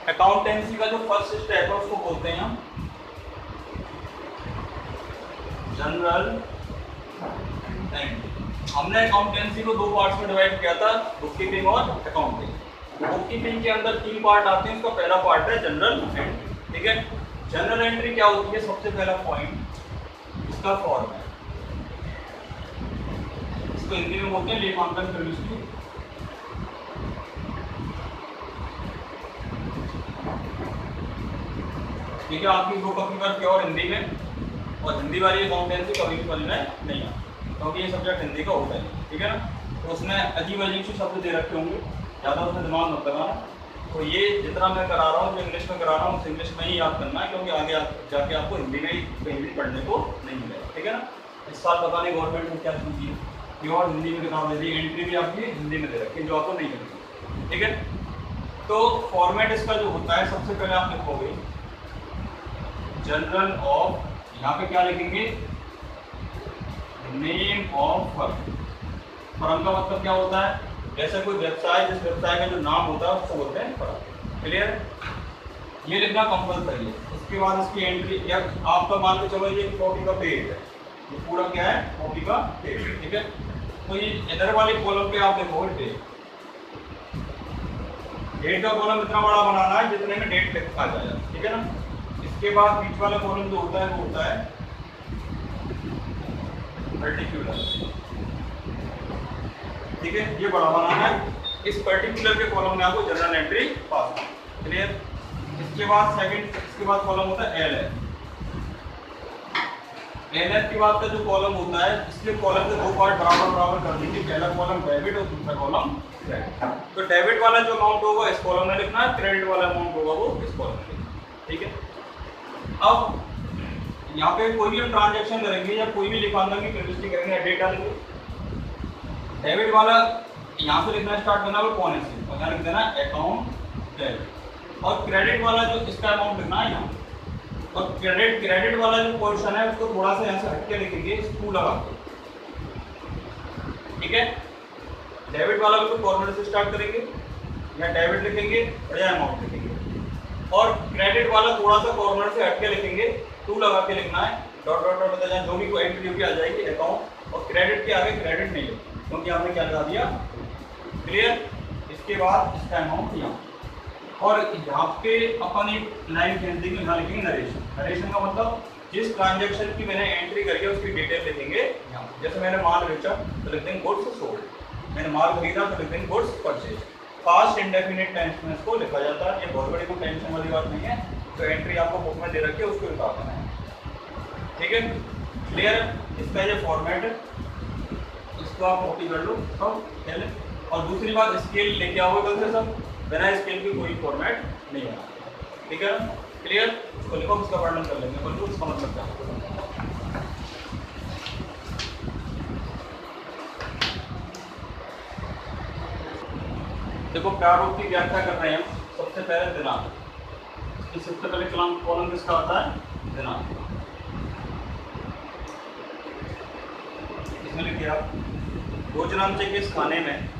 Accountancy का जो first step है उसको बोलते हैं हम जनरल एंट्री। हमने अकाउंटेंसी को दो पार्ट्स में डिवाइड किया था, बुककीपिंग और अकाउंटिंग। बुककीपिंग के अंदर तीन पार्ट आते हैं, उसका पहला पार्ट है जनरल एंट्री। ठीक है, जनरल एंट्री क्या होती है? सबसे पहला पॉइंट इसका फॉर्मेट, इसको हिंदी में बोलते हैं लेखांकन प्रविष्टि। ठीक है, आपकी बुक अपनी बार प्योर हिंदी में, और हिंदी वाली अकाउंटेंसी कभी भी समझ में नहीं आता क्योंकि ये सब्जेक्ट हिंदी का होता है। ठीक है ना, तो उसमें अजीब अजीब से शब्द दे रखे होंगे, ज़्यादा उसमें दिमाग मत लगाना। तो ये जितना मैं करा रहा हूँ, जो इंग्लिश में करा रहा हूँ, उस इंग्लिश में ही याद करना है, क्योंकि आगे जाके आपको हिंदी में ही कहीं भी पढ़ने को नहीं मिलेगा। ठीक है ना, इस साल पता नहीं गवर्नमेंट ने क्या चीज़ दी है, प्योर हिंदी में किताब दे दी, एंट्री भी आपकी हिंदी में दे रखी है जो आपको नहीं मिलती। ठीक है, तो फॉर्मेट इसका जो होता है, सबसे पहले आप लिखोगे जनरल ऑफ, यहाँ पे क्या लिखेंगे? Name of firm. फर्म का मतलब क्या होता है? जैसे कोई व्यवसाय, जिस व्यवसाय का जो नाम होता है उसको बोलते हैं फर्म। क्लियर? ये लिखना कंपल्सरी है। उसके बाद इसकी एंट्री, या आपका मान के चलो ये कॉपी का पेज है, ये पूरा क्या है? कॉपी का पेज। ठीक है, तो ये इधर वाले कॉलम पे आप देखोगे डेट। डेट का कॉलम इतना बड़ा बनाना है जितने में डेट लिखा जाए। ठीक है ना, इसके बाद बीच वाला कॉलम जो होता है वो होता है पर्टिकुलर। ठीक है, ये बड़ा बनाना है। इस पर्टिकुलर के कॉलम में आपको जनरल एंट्री पास। क्लियर? इसके बाद सेकंड, इसके बाद कॉलम होता है एलएफ। एलएफ के बाद का जो कॉलम होता है, इसके कॉलम के दो पार्ट बराबर बराबर कर दीजिए। पहला कॉलम डेबिट और दूसरा कॉलम क्रेडिट। तो डेबिट वाला जो अमाउंट होगा इस कॉलम में लिखना है, क्रेडिट वाला अमाउंट होगा वो इस कॉलम में लिखना है। ठीक है, अब यहाँ पे कोई भी हम ट्रांजैक्शन करेंगे या कोई भी लेखांकन की प्रविष्टि करेंगे, डेट डालेंगे। डेबिट वाला यहाँ से लिखना स्टार्ट करना है कौन से, और यहाँ लिख देना अकाउंट डेबिट। और क्रेडिट वाला जो इसका अमाउंट लिखना है यहाँ, और क्रेडिट वाला जो पोर्शन है उसको थोड़ा सा यहाँ से हटके लिखेंगे, टू लगा के। ठीक है, डेबिट वाला बिल्कुल कॉर्नर से स्टार्ट करेंगे, या डेबिट लिखेंगे और या अमाउंट लिखेंगे। और क्रेडिट वाला थोड़ा सा कॉर्नर से हटके लिखेंगे, टू लगा के लिखना है, डॉट डॉट डॉट बता, जो भी कोई एंट्री होगी आ जाएगी अकाउंट। और क्रेडिट के आगे क्रेडिट नहीं लिखना क्योंकि आपने क्या लगा दिया। क्लियर? इसके बाद इसका अमाउंट यहाँ, और यहाँ पे अपन एक लाइन खेल देंगे, यहाँ लिखेंगे नरेशन। नरेशन का मतलब जिस ट्रांजैक्शन की मैंने एंट्री करी है उसकी डिटेल लिखेंगे यहाँ। जैसे मैंने माल बेचा तो लिख देंगे गुड्स सोल्ड, मैंने माल खरीदा तो लिख देंगे goods purchase. Past indefinite tense में इसको लिखा जाता है। ये बहुत बड़ी कोई टेंशन वाली बात नहीं है, तो एंट्री आपको बुक में दे रखी है उसको लिखा देना है। ठीक है, क्लियर? इसका ये फॉर्मेट है, इसको आप कॉपी कर लो सब पहले। और दूसरी बात, स्केल लेके आओगे कल से सब, बिना स्केल की कोई फॉर्मेट नहीं है। ठीक है ना, क्लियर? इसको लिखो, उसका वर्णन कर लेंगे, बोलो उसका मतलब क्या है। देखो, प्रारूप की व्याख्या कर रहे हैं हम। सबसे पहले दिनांक, सबसे पहले कॉलम किसका आता है? दिनांक। इसमें लिखिए आप, भोजनांचे के इस खाने में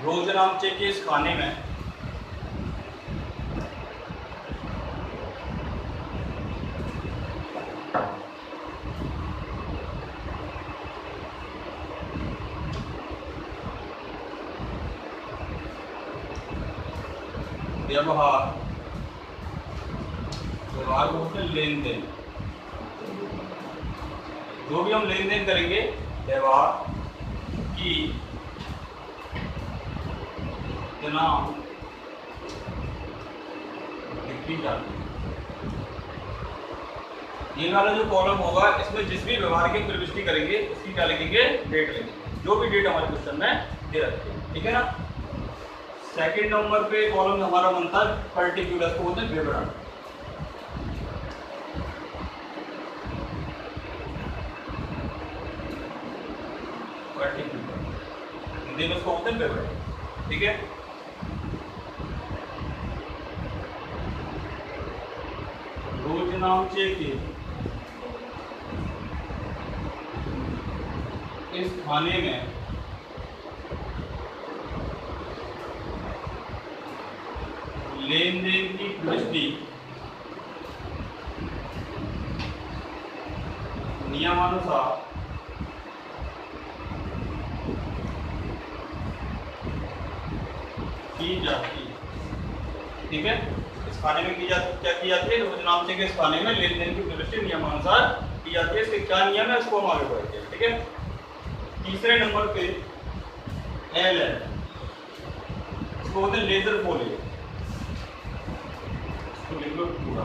भोजनांचे के इस खाने में व्यवहार, व्यवहार को बोलते हैं लेन देन। जो भी हम लेन देन करेंगे, व्यवहार की दिनांक लिखी जाती है। ये वाला जो कॉलम होगा इसमें जिस भी व्यवहार की प्रविष्टि करेंगे उसकी क्या लिखेंगे? डेट लिखेंगे, जो भी डेट हमारे क्वेश्चन में दे रखी है। ठीक है ना। सेकंड नंबर पे कॉलम हमारा बनता है पर्टिकुलर, को बोलते हैं विवरण। पर्टिकुलर हिंदी में उसको बोलते हैं विवरण। ठीक है, भोजनांचे के इस खाने में लेन देन की प्रविष्टि नियमानुसार की जाती है। ठीक है, इस खाने में क्या की जाती है? रोजनामचे के इस खाने में लेन देन की प्रविष्टि नियमानुसार की जाती है। इसके क्या नियम है इसको हम आगे बढ़ते हैं। ठीक है, तीसरे नंबर पे एल है, इसको बोलते हैं लेजर फोलियो। इसको लिख लो पूरा,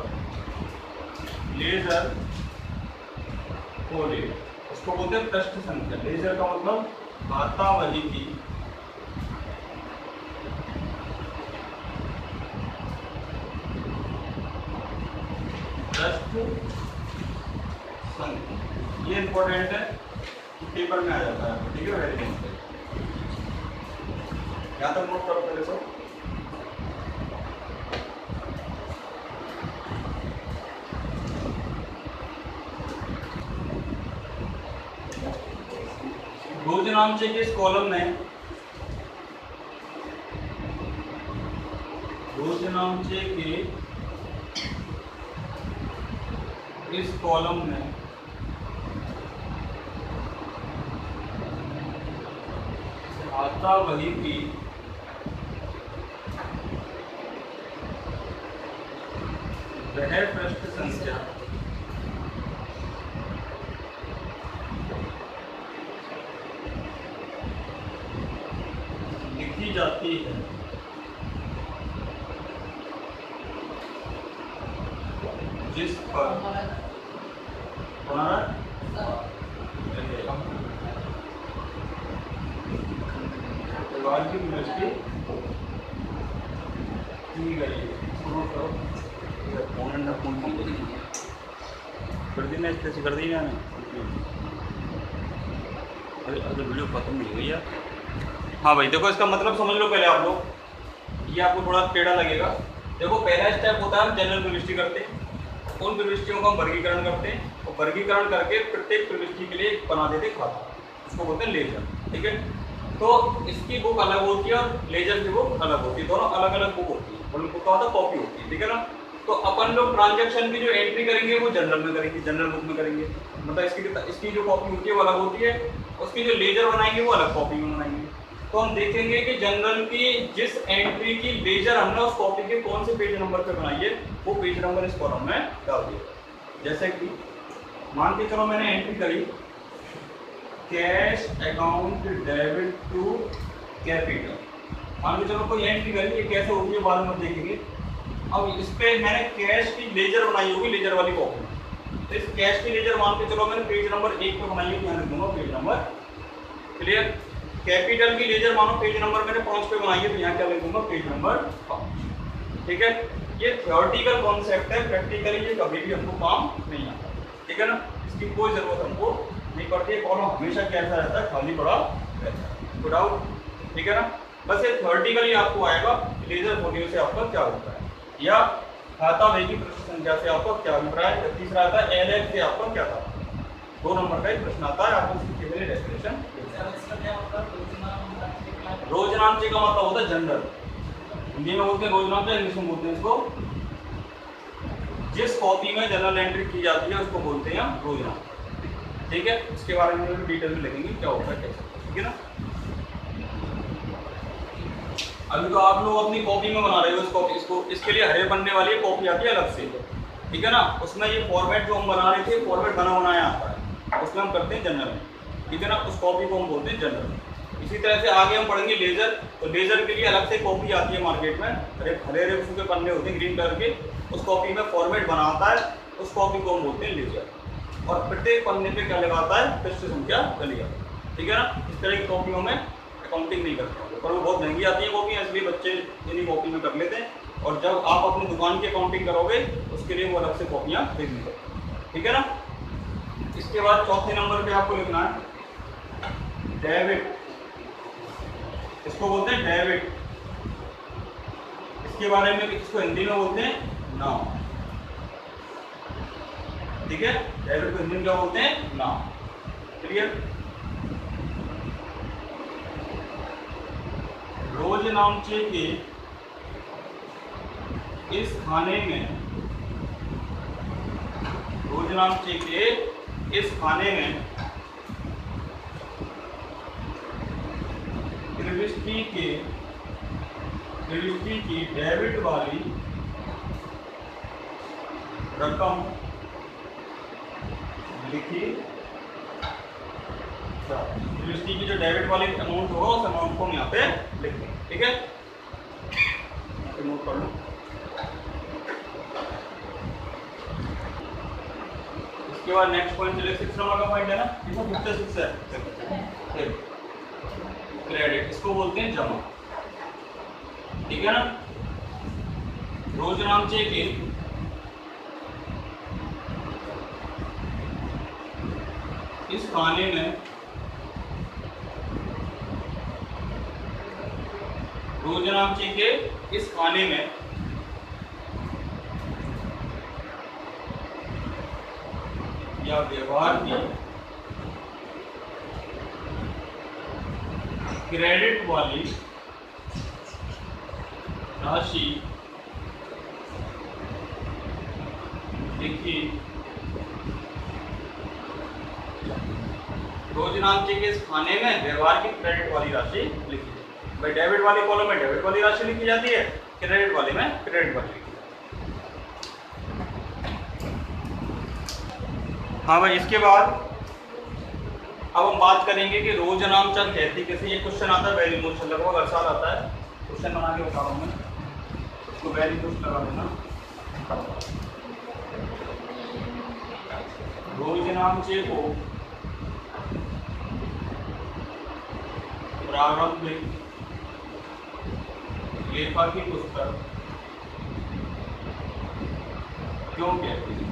लेजर फोलियो। उसको बोलते हैं पृष्ठ संख्या। लेजर का मतलब वातावरण की पृष्ठ संख्या। ये इंपॉर्टेंट है, पेपर में आ जाता है। ठीक है, वेरी इंपॉर्टेंट, यहाँ तक नोट करो पहले। रोजनामचे के इस कॉलम में, रोजनामचे के इस कॉलम में आता वही की वह पृष्ठ संख्या लिखी जाती है जिस पर की दृष्टि की गई है। कर दी ना, इस तरह से कर दी ना। अरे वीडियो खत्म नहीं हुई यार। हाँ भाई देखो, इसका मतलब समझ लो पहले आप लोग, ये आपको थोड़ा टेढ़ा लगेगा। देखो, पहला स्टेप होता है हम जनरल प्रविष्टि करते हैं, उन प्रविष्टियों का हम वर्गीकरण करते हैं और वर्गीकरण करके प्रत्येक प्रविष्टि के लिए बना देते खाता, उसको बोलते हैं लेजर। ठीक है, तो इसकी बुक अलग होती है और लेजर की बुक अलग होती है, दोनों अलग अलग बुक होती है। बुक का होता कॉपी होती है। ठीक है ना, तो अपन लोग ट्रांजैक्शन की जो एंट्री करेंगे वो जनरल में करेंगे, जनरल बुक में करेंगे। मतलब इसकी जो कॉपी होती है वो अलग होती है, उसकी जो लेजर बनाएंगे वो अलग कॉपी में बनाएंगे। तो हम देखेंगे कि जनरल की जिस एंट्री की लेजर हमने उस कॉपी के कौन से पेज नंबर पे बनाई है, वो पेज नंबर इस कॉलम में डाल दिया। जैसे कि मान के चलो मैंने एंट्री करी cash account debit to capital, मान के चलो कोई एंट्री करी, ये कैसे होती है बाद में देखेंगे। अब इस पे मैंने कैश की लेजर बनाई होगी, लेजर वाली कॉपी। तो इस कैश की लेजर मान के चलो मैंने पेज नंबर 1 पे बनाई होगी, यहाँ लिख दूंगा पेज नंबर। क्लियर। कैपिटल की लेजर मानो पेज नंबर मैंने 5 पे बनाई है, तो यहाँ क्या लिख दूंगा पेज नंबर 5। ठीक है, ये थ्योरेटिकल कॉन्सेप्ट है, प्रैक्टिकली ये कभी भी हमको काम नहीं आता। ठीक है ना, इसकी कोई जरूरत हमको नहीं पड़ती है। कॉलम हमेशा कैसा रहता है, खाली पड़ा रहता है, विदाउट। ठीक है ना, बस ये थ्योरेटिकली आपको आएगा लेजर फोलियो से आपका क्या होता है, या खाता वही की पृष्ठ संख्या से आपका क्या अभिप्राय है। तीसरा आता है एलएच से आपका क्या था, 2 नंबर का ही प्रश्न आता है, आपको उसकी केवल डेफिनेशन। रोजनामचे का मतलब होता है जनरल, हिंदी में बोलते हैं रोजनामचा, इंग्लिश में बोलते हैं इसको, जिस कॉपी में जनरल एंट्री की जाती है उसको बोलते हैं रोजनामचा। ठीक है, इसके बारे में भी डिटेल में लिखेंगे क्या होता है कैसे। ठीक है ना, अभी तो आप लोग अपनी कॉपी में बना रहे हो इस कॉपी, इसको इसके लिए हरे बनने वाली कॉपी आती है अलग से। ठीक है ना, उसमें ये फॉर्मेट जो हम बना रहे थे, फॉर्मेट बना बनाया आता है, उसमें हम करते हैं जनरल। ठीक है ना, उस कॉपी को हम बोलते हैं जनरल। इसी तरह से आगे हम पढ़ेंगे लेजर, तो लेजर के लिए अलग से कॉपी आती है मार्केट में, हरे हरे उसके पन्ने होते हैं ग्रीन कलर के, उस कॉपी में फॉर्मेट बनाता है, उस कॉपी को हम बोलते हैं लेजर। और प्रत्येक पन्ने पे क्या लगाता है, पृष्ठ संख्या लिखा। ठीक है ना, इस तरह की कॉपियों में अकाउंटिंग नहीं करते, पर वो बहुत महंगी आती है कॉपियाँ, इसलिए बच्चे इन्हीं कॉपी में कर लेते हैं। और जब आप अपनी दुकान की अकाउंटिंग करोगे उसके लिए वो अलग से कॉपियाँ खरीदनी पड़ती। ठीक है ना, इसके बाद चौथे नंबर पे आपको लिखना है डेबिट, इसको बोलते हैं डेबिट। इसके बारे में इसको हिंदी में बोलते हैं नाम। ठीक है, डेबिट को हिंदी में क्या बोलते हैं, नाम। क्लियर। रोज नामचे के इस खाने में, रोज नामचे के इस खाने में प्रविष्टि की डेबिट वाली रकम लिखी, प्रविष्टि की जो डेबिट वाली अमाउंट होगा उस अमाउंट को हम यहाँ पे लिख देंगे। ठीक है, नोट कर लो। इसके बाद नेक्स्ट पॉइंट चले, 6 नंबर का पॉइंट है ना, इसमें 56 है, क्रेडिट, इसको बोलते हैं जमा। ठीक है ना, रोज नामचे के इस खाने में, रोज नामचे के इस खाने में या व्यवहार की क्रेडिट वाली राशि लिखी, रोज नामचे के इस खाने में व्यवहार की क्रेडिट वाली राशि लिखी। भाई डेबिट वाली कॉलम में डेबिट वाली राशि लिखी जाती है, क्रेडिट वाली में क्रेडिट वाली लिखी जाती है। हाँ भाई, इसके बाद अब हम बात करेंगे कि रोज नाम चल कहती कैसे। ये क्वेश्चन आता है वेरी मोस्ट, लगभग हर साल आता है, क्वेश्चन बना के बता रहा हूँ मैं, उसको वेरी मोस्ट लगा देना। रोज नामचे को प्रारंभिक लेखा की पुस्तक क्यों कहती है?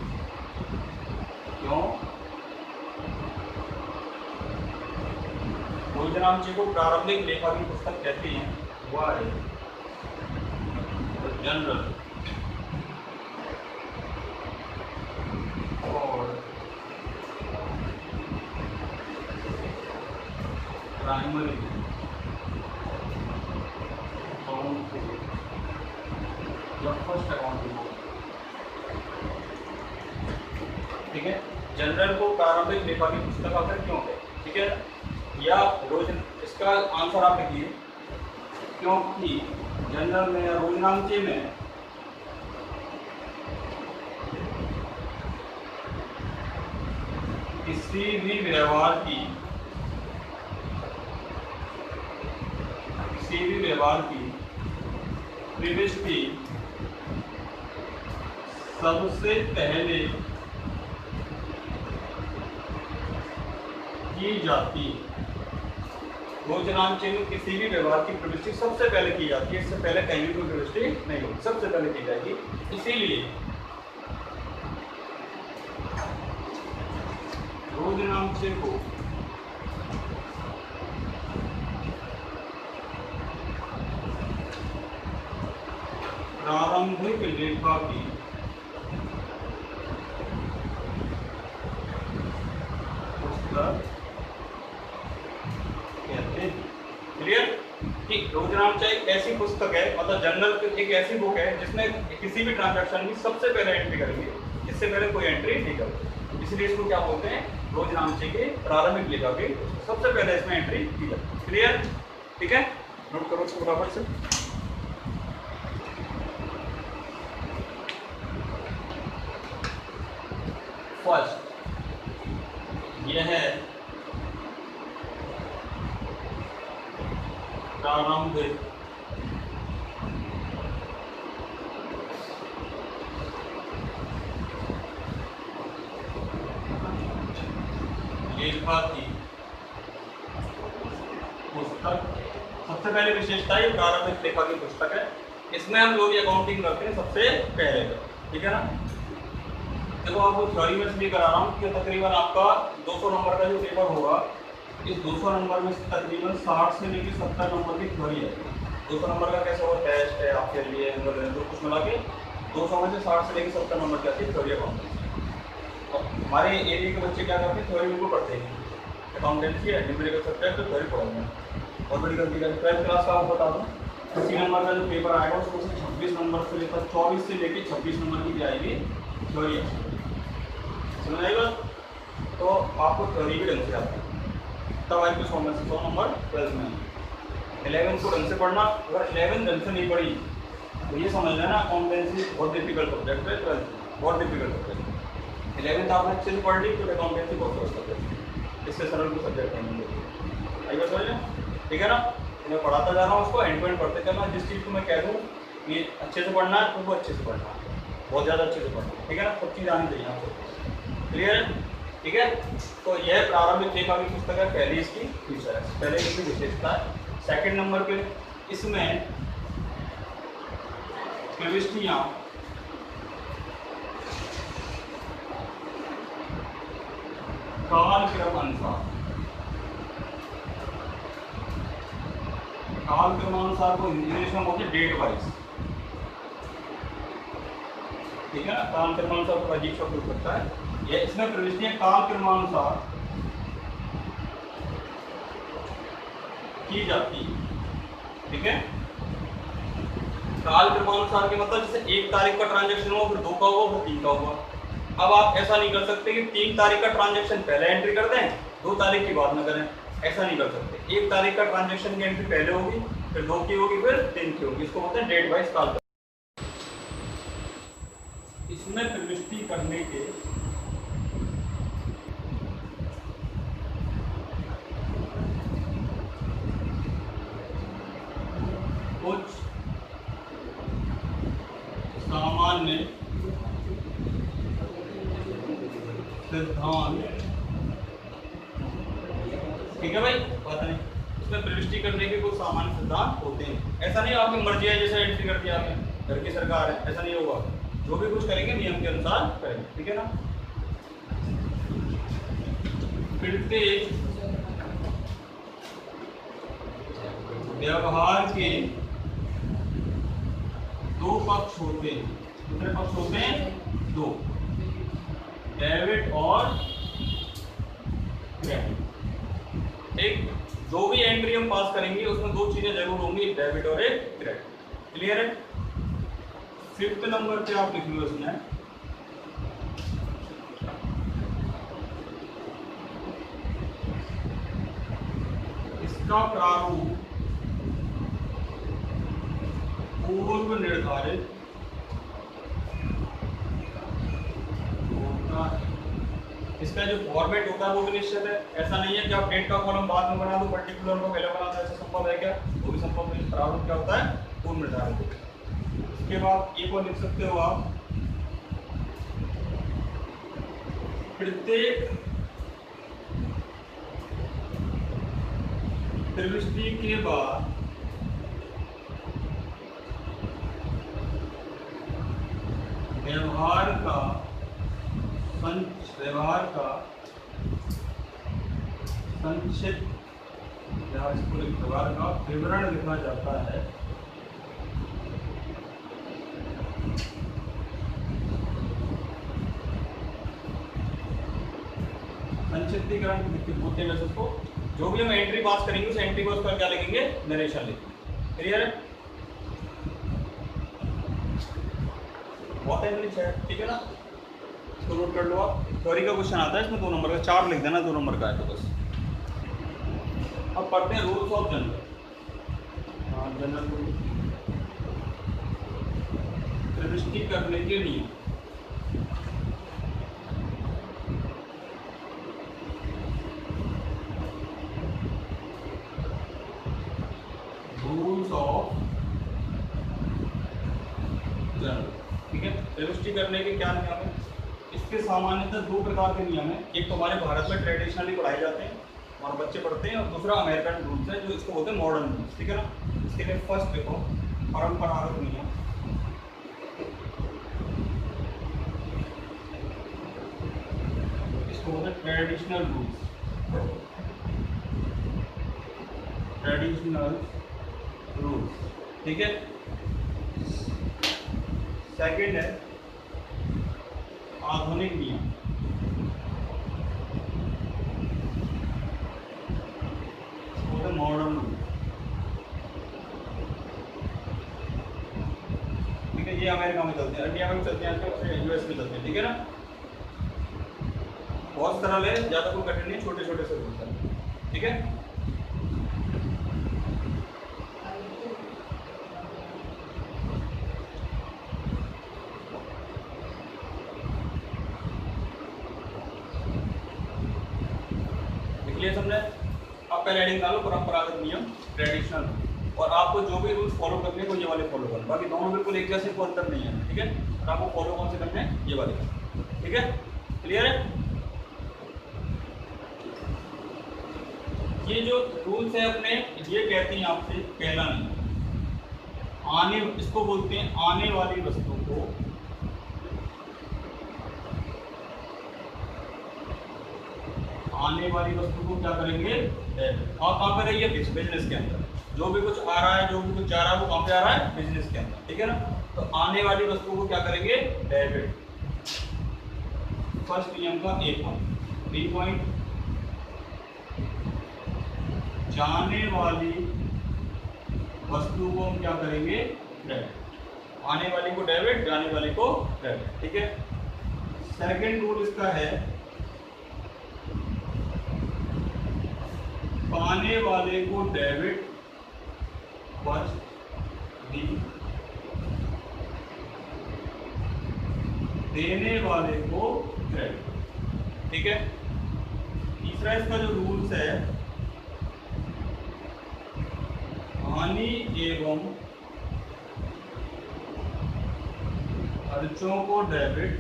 क्यों रोज नामचे को प्रारंभिक लेखा की पुस्तक कहती हैं? वाई जनरल और प्राइमरी या फर्स्ट अकाउंटिंग। ठीक है, जनरल को प्रारंभिक लेखा की पुस्तक आकर क्यों है? ठीक है, या रोज, इसका आंसर आप लिखिए, क्योंकि जनरल में या रोज नामचे में किसी भी व्यवहार की प्रविष्टि सबसे पहले की जाती है। रोज नामचे में किसी भी व्यवहार की प्रविष्टि सबसे पहले की जाती है, इससे पहले कहीं भी कोई प्रविष्टि नहीं होगी, सबसे पहले की जाएगी। इसीलिए रोज नामचे को प्रारंभिक लेखा की पुस्तक कहते हैं। क्लियर? ठीक, रोज नामचा एक ऐसी पुस्तक है, मतलब जनरल एक ऐसी बुक है जिसमें किसी भी ट्रांजैक्शन की सबसे पहले एंट्री करेंगे, इससे पहले कोई एंट्री नहीं करेंगे, इसलिए इसको क्या बोलते हैं? रोज नामचे के प्रारंभिक लेखा की सबसे पहले इसमें एंट्री की जाती है। क्लियर? ठीक है, नोट करो इसको बराबर से। फर्स्ट यह है प्रारंभिक लेखा की पुस्तक। सबसे पहले विशेषता ये प्रारंभिक लेखा की पुस्तक है, इसमें हम जो भी अकाउंटिंग करते हैं सबसे पहले। ठीक है ना, देखो आपको थ्योरी में इसलिए करा रहा हूँ कि तकरीबन आपका 200 नंबर का जो पेपर होगा, इस 200 नंबर में तकरीबन 60 से लेकर 70 नंबर की थ्योरी है। 200 नंबर का कैसा होगा, टेस्ट है आपके लिए, तो कुछ मिला के 200 में से 60 से लेकर 70 नंबर की आती है थ्योरी अकाउंटेंसी। और हमारे एरिया के बच्चे क्या करते हैं, थ्योरी बिल्कुल पढ़ते हैं, अकाउंटेंसी है न्यूमेरिकल सब्जेक्ट तो थ्योरी पढ़ाते हैं। और बड़ी गलती करते, 12th क्लास का आपको बता दूँ, 80 नंबर का जो पेपर आएगा उसको 26 नंबर से लेकर 24 से लेकर 26 नंबर की भी आएगी थ्योरी। समझ आएगा? तो आपको थ्योरी भी ढंग से आता है, तब आएगी 100 में से 100 नंबर 12 में। 11 को ढंग से पढ़ना, अगर 11 ढंग से नहीं पढ़ी तो ये समझ लेना अकाउंटेंसी बहुत डिफिकल्ट सब्जेक्ट है, 12 बहुत डिफिकल्ट सब्जेक्ट। 11th आपने अच्छे से पढ़ ली तो अकाउंटेंसी बहुत सरल सब्जेक्ट, इससे सरल को सब्जेक्ट नहीं मिलेगी। आइए समझ लें, ठीक है ना? मैं पढ़ाता जा रहा हूँ, उसको एंड टू एंड पढ़ते चलना। जिस चीज़ को मैं कह दूँ कि अच्छे से पढ़ना है तो वो अच्छे से पढ़ना है, बहुत ज़्यादा अच्छे से पढ़ना है, ठीक है ना? सब चीज़ आनी चाहिए आपको। क्लियर है? ठीक है। तो यह प्रारंभिक लेखा की पुस्तक है, पहली इसकी फीचर है, पहले इसकी विशेषता है। सेकंड नंबर पे इसमें प्रविष्टियाँ कालक्रम अनुसार, काल क्रमानुसार को इंग्लिश में बोलते हैं डेट वाइज, ठीक है ना? काल क्रमानुसार को अजीब शब्द हो सकता है, ये इसमें प्रविष्टियां काल क्रमानुसार की जाती है, ठीक है? काल क्रमानुसार के मतलब जैसे 1 तारीख का ट्रांजैक्शन हुआ, फिर 2 का हुआ, फिर 3 का हुआ। अब आप ऐसा नहीं कर सकते कि 3 तारीख का ट्रांजैक्शन पहले एंट्री कर दें, 2 तारीख की बाद में करें, ऐसा नहीं कर सकते। 1 तारीख का ट्रांजैक्शन की एंट्री पहले होगी, फिर 2 की होगी, फिर 3 की होगी, इसको बोलते हैं डेट वाइज काल। इसमें प्रविष्टि करने के कुछ सामान्य सिद्धांत, ठीक है भाई? पता नहीं इसमें प्रविष्टि करने के कुछ सामान्य सिद्धांत होते हैं। ऐसा नहीं आपकी मर्जी है जैसे एंट्री कर दिया आपने, घर की सरकार है, ऐसा नहीं होगा। जो भी कुछ करेंगे नियम के अनुसार करेंगे, ठीक है ना? प्रत्येक व्यवहार के 2 पक्ष होते हैं। कितने पक्ष होते हैं? 2, डेबिट और क्रेडिट। एक जो भी एंट्री हम पास करेंगे उसमें 2 चीजें जरूर होंगी, एक डेबिट और एक क्रेडिट। क्लियर है? 5th नंबर पे आप लिख लो इसमें इसका प्रारूप पूर्व निर्धारित होता है। इसका जो फॉर्मेट होता है वो भी निश्चित है। ऐसा नहीं है कि आप डेट का कॉलम बाद में बना दो, पर्टिकुलर को पहले बना दो, ऐसा संभव है क्या? वो भी संभव नहीं। प्रारूप क्या होता है? पूर्व निर्धारित होता है। उसके बाद एक और लिख सकते हो आप, प्रत्येक प्रविष्टि के बाद व्यवहार का संक्षिप्त व्यवहार का विवरण लिखा जाता है। संक्षिप्तीकरण बोलते हैं उसको। जो भी हम एंट्री पास करेंगे उस एंट्री को उस पर क्या लिखेंगे? नरेशन लिखेंगे। क्लियर है? बहुत इंग्लिश है, ठीक है ना? इसको नोट कर लो आप। थ्योरी का क्वेश्चन आता है इसमें 2 नंबर का, 4 लिख देना, 2 नंबर का है तो बस। अब पढ़ते हैं rules of general. General rule, प्रविष्टि करने के नियम। रूल्स ऑफ जनरल, ठीक है? प्रविष्टि करने के क्या नियम है? इसके सामान्यतः 2 प्रकार के नियम हैं। एक तो हमारे भारत में ट्रेडिशनली पढ़ाए जाते हैं और बच्चे पढ़ते हैं, और दूसरा अमेरिकन रूल्स है जो इसको बोलते हैं मॉडर्न रूल्स, ठीक है ना? इसके लिए फर्स्ट देखो, परंपरागत नियम। इसको बोलते हैं ट्रेडिशनल रूल्स, ट्रेडिशनल रूल्स, ठीक है? सेकंड है आधुनिक नियम। Modern rule. इंडिया अमेरिका में चलते हैं, इंडिया में भी चलते हैं आजकल, यूएस में चलते हैं, ठीक है ना। बहुत सरल है, ज़्यादा कोई कठिन नहीं, छोटे छोटे से रूल्स हैं, ठीक है। लिख समझे। आप पहले हेडिंग डालो परंपरागत नियम, ट्रेडिशनल, और आपको जो भी रूल्स फॉलो करने हैं वो ये वाले फॉलो करना, बाकी दोनों बिल्कुल एक जैसे, कोई अंतर नहीं है, ठीक है। और आपको फॉलो कौन से करने हैं, ये वाले, ठीक है, क्लियर है। ये जो रूल्स है अपने, ये कहते हैं आपसे पहला नियम, आने, इसको बोलते हैं आने वाली वस्तु को क्या करेंगे, और कहाँ पे रही है, बिजनेस के अंदर। जो भी कुछ आ रहा है, जो भी कुछ जा रहा है, वो कहाँ पे आ रहा है, बिजनेस के अंदर, ठीक है ना। तो आने वाली वस्तु को क्या करेंगे, डेबिट। फर्स्ट नियम का ए पॉइंट, बी पॉइंट, जाने वाली वस्तु को हम क्या करेंगे, डेबिट। आने वाली को डेबिट, जाने वाली को डेबिट, ठीक है। सेकंड रूल इसका है, पाने वाले को डेबिट, फर्स्ट डी, देने वाले को क्रेडिट, ठीक है। तीसरा इसका जो रूल्स है, हानि एवं खर्चों को डेबिट,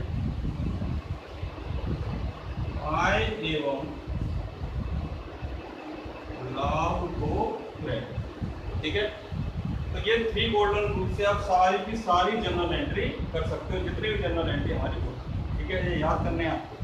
आय एवं लाभ को क्रेडिट, ठीक है। तो ये 3 गोल्डन रूल से आप सारी की सारी जनरल एंट्री कर सकते हो, जितनी भी जनरल एंट्री हमारी होती है, ठीक है। ये याद करने हैं आपको।